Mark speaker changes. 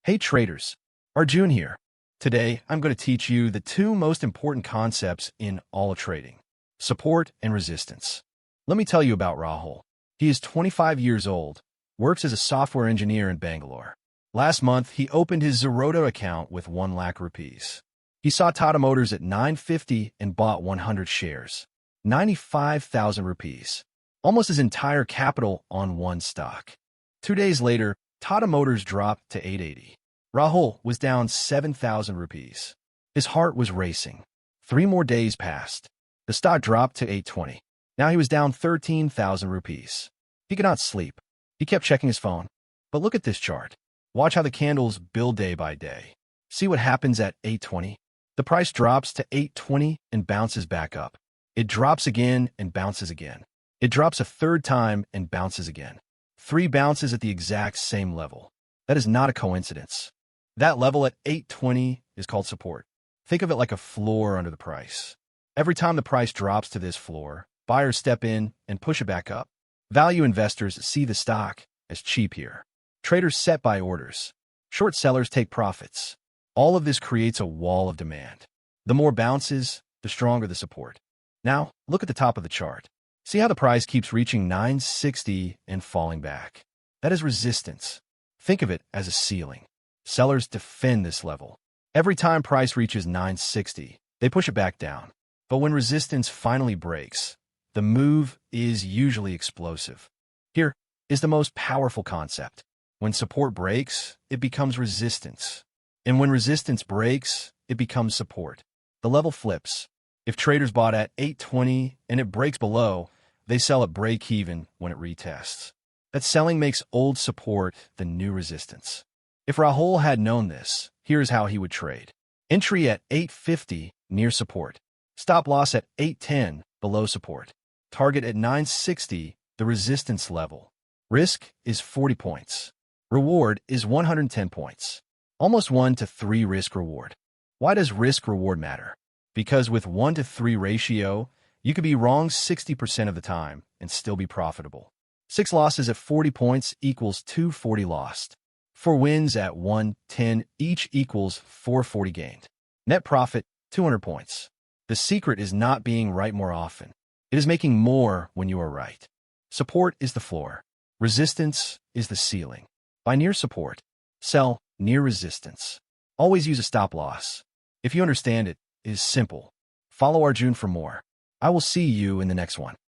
Speaker 1: Hey traders, Arjun here. Today, I'm going to teach you the two most important concepts in all of trading, support and resistance. Let me tell you about Rahul. He is 25 years old, works as a software engineer in Bangalore. Last month, he opened his Zerodha account with 1 lakh rupees. He saw Tata Motors at 950 and bought 100 shares, 95,000 rupees, almost his entire capital on one stock. 2 days later, Tata Motors dropped to 880. Rahul was down 7,000 rupees. His heart was racing. 3 more days passed. The stock dropped to 820. Now he was down 13,000 rupees. He could not sleep. He kept checking his phone. But look at this chart. Watch how the candles build day by day. See what happens at 820? The price drops to 820 and bounces back up. It drops again and bounces again. It drops a third time and bounces again. 3 bounces at the exact same level. That is not a coincidence. That level at 820 is called support. Think of it like a floor under the price. Every time the price drops to this floor, buyers step in and push it back up. Value investors see the stock as cheap here. Traders set buy orders. Short sellers take profits. All of this creates a wall of demand. The more bounces, the stronger the support. Now, look at the top of the chart. See how the price keeps reaching 960 and falling back. That is resistance. Think of it as a ceiling. Sellers defend this level. Every time price reaches 960, they push it back down. But when resistance finally breaks, the move is usually explosive. Here is the most powerful concept. When support breaks, it becomes resistance. And when resistance breaks, it becomes support. The level flips. If traders bought at 820 and it breaks below, they sell at break-even when it retests. That selling makes old support the new resistance. If Rahul had known this, here's how he would trade. Entry at 850 near support. Stop loss at 810 below support. Target at 960, the resistance level. Risk is 40 points. Reward is 110 points. Almost 1 to 3 risk reward. Why does risk reward matter? Because with 1 to 3 ratio, you could be wrong 60% of the time and still be profitable. 6 losses at 40 points equals 240 lost. 4 wins at 110 each equals 440 gained. Net profit, 200 points. The secret is not being right more often. It is making more when you are right. Support is the floor. Resistance is the ceiling. Buy near support. Sell near resistance. Always use a stop loss. If you understand it, it is simple. Follow Arjun for more. I will see you in the next one.